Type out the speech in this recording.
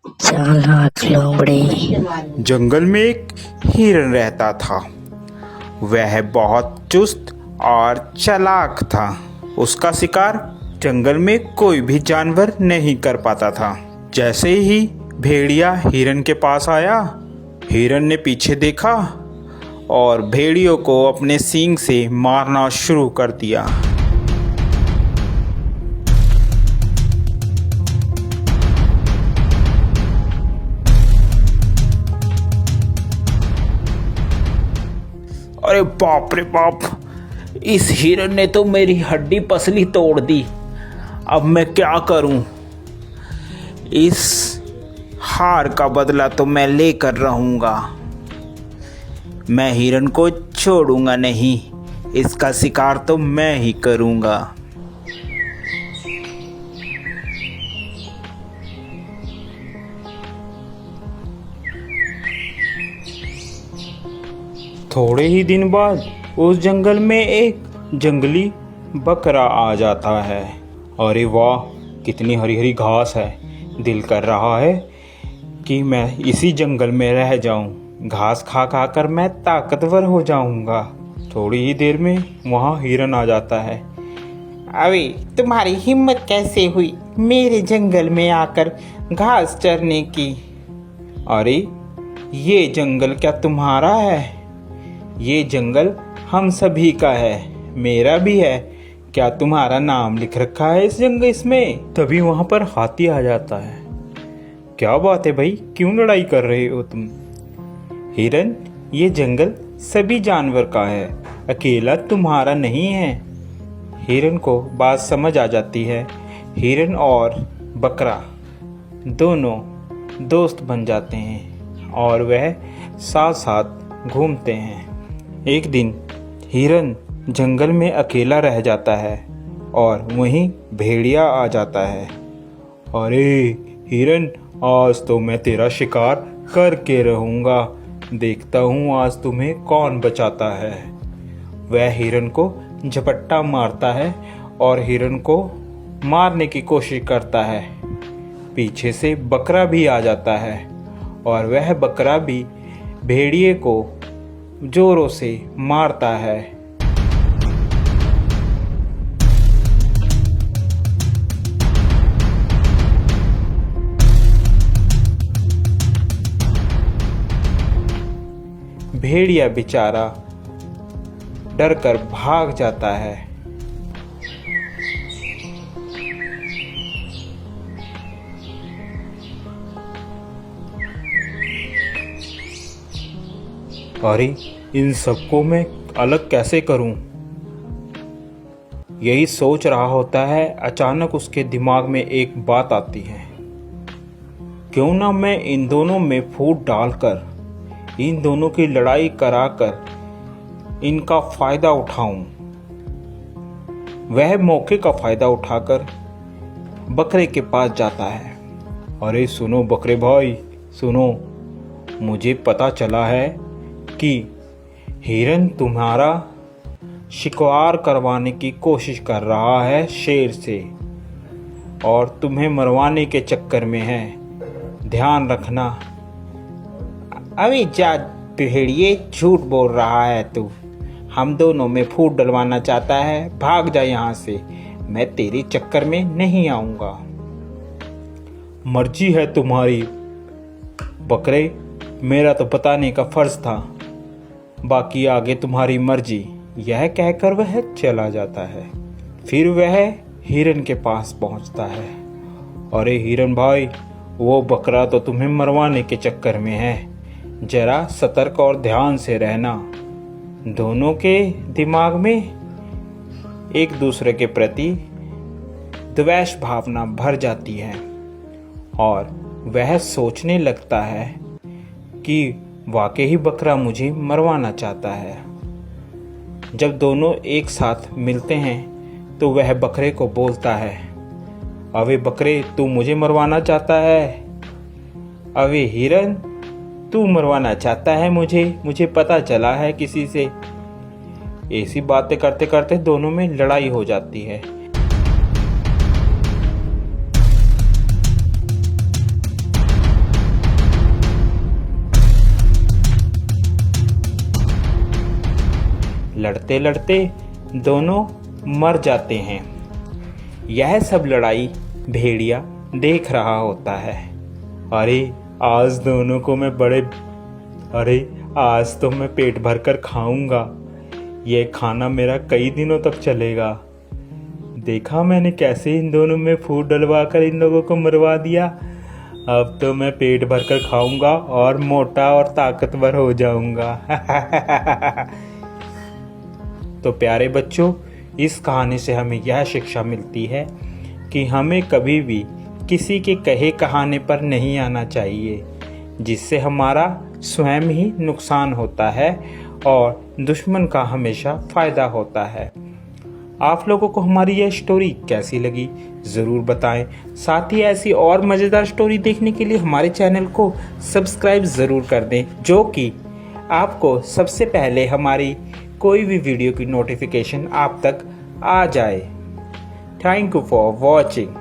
चालाक लोमड़ी। जंगल में एक हिरन रहता था। वह बहुत चुस्त और चालाक था। उसका शिकार जंगल में कोई भी जानवर नहीं कर पाता था। जैसे ही भेड़िया हिरन के पास आया, हिरन ने पीछे देखा और भेड़ियों को अपने सींग से मारना शुरू कर दिया। अरे बाप रे बाप, इस हिरन ने तो मेरी हड्डी पसली तोड़ दी। अब मैं क्या करूं? इस हार का बदला तो मैं लेकर रहूंगा। मैं हिरन को छोड़ूंगा नहीं, इसका शिकार तो मैं ही करूंगा। थोड़े ही दिन बाद उस जंगल में एक जंगली बकरा आ जाता है। अरे वाह, कितनी हरी हरी घास है। दिल कर रहा है कि मैं इसी जंगल में रह जाऊं। घास खा खा कर मैं ताकतवर हो जाऊंगा। थोड़ी ही देर में वहाँ हिरन आ जाता है। अरे तुम्हारी हिम्मत कैसे हुई मेरे जंगल में आकर घास चरने की? अरे ये जंगल क्या तुम्हारा है? ये जंगल हम सभी का है, मेरा भी है। क्या तुम्हारा नाम लिख रखा है इस जंगल इसमें? तभी वहां पर हाथी आ जाता है। क्या बात है भाई, क्यों लड़ाई कर रहे हो तुम? हिरन, ये जंगल सभी जानवर का है, अकेला तुम्हारा नहीं है। हिरन को बात समझ आ जाती है। हिरन और बकरा दोनों दोस्त बन जाते हैं और वह साथ साथ घूमते हैं। एक दिन हिरन जंगल में अकेला रह जाता है और वहीं भेड़िया आ जाता है। अरे हिरन, आज तो मैं तेरा शिकार करके रहूंगा। देखता हूँ आज तुम्हें कौन बचाता है। वह हिरन को झपट्टा मारता है और हिरन को मारने की कोशिश करता है। पीछे से बकरा भी आ जाता है और वह बकरा भी भेड़िए को जोरों से मारता है। भेड़िया बेचारा डरकर भाग जाता है। अरे इन सबको मैं अलग कैसे करूं? यही सोच रहा होता है, अचानक उसके दिमाग में एक बात आती है। क्यों ना मैं इन दोनों में फूट डालकर इन दोनों की लड़ाई कराकर इनका फायदा उठाऊं। वह मौके का फायदा उठाकर बकरे के पास जाता है। अरे सुनो बकरे भाई, सुनो, मुझे पता चला है कि हिरन तुम्हारा शिकार करवाने की कोशिश कर रहा है शेर से और तुम्हें मरवाने के चक्कर में है। ध्यान रखना। अभी जा भेड़िए, झूठ बोल रहा है तू। हम दोनों में फूट डलवाना चाहता है, भाग जा यहाँ से। मैं तेरे चक्कर में नहीं आऊंगा। मर्जी है तुम्हारी बकरे, मेरा तो बताने का फर्ज था, बाकी आगे तुम्हारी मर्जी। यह कहकर वह चला जाता है। फिर वह हिरन के पास पहुंचता है। अरे हिरन भाई, वो बकरा तो तुम्हें मरवाने के चक्कर में है। जरा सतर्क और ध्यान से रहना। दोनों के दिमाग में एक दूसरे के प्रति द्वेष भावना भर जाती है और वह सोचने लगता है कि वाकई ही बकरा मुझे मरवाना चाहता है। जब दोनों एक साथ मिलते हैं तो वह बकरे को बोलता है, अबे बकरे, तू मुझे मरवाना चाहता है? अबे हिरन, तू मरवाना चाहता है मुझे पता चला है किसी से। ऐसी बातें करते करते दोनों में लड़ाई हो जाती है। लड़ते लड़ते दोनों मर जाते हैं। यह सब लड़ाई भेड़िया देख रहा होता है। अरे आज तो मैं पेट भरकर खाऊंगा। ये खाना मेरा कई दिनों तक चलेगा। देखा मैंने कैसे इन दोनों में फूट डलवा कर इन लोगों को मरवा दिया। अब तो मैं पेट भरकर खाऊंगा और मोटा और ताकतवर हो जाऊंगा। तो प्यारे बच्चों, इस कहानी से हमें यह शिक्षा मिलती है कि हमें कभी भी किसी के कहे कहाने पर नहीं आना चाहिए, जिससे हमारा स्वयं ही नुकसान होता है और दुश्मन का हमेशा फ़ायदा होता है। आप लोगों को हमारी यह स्टोरी कैसी लगी ज़रूर बताएं। साथ ही ऐसी और मज़ेदार स्टोरी देखने के लिए हमारे चैनल को सब्सक्राइब ज़रूर कर दें, जो कि आपको सबसे पहले हमारी कोई भी वीडियो की नोटिफिकेशन आप तक आ जाए। Thank you for watching.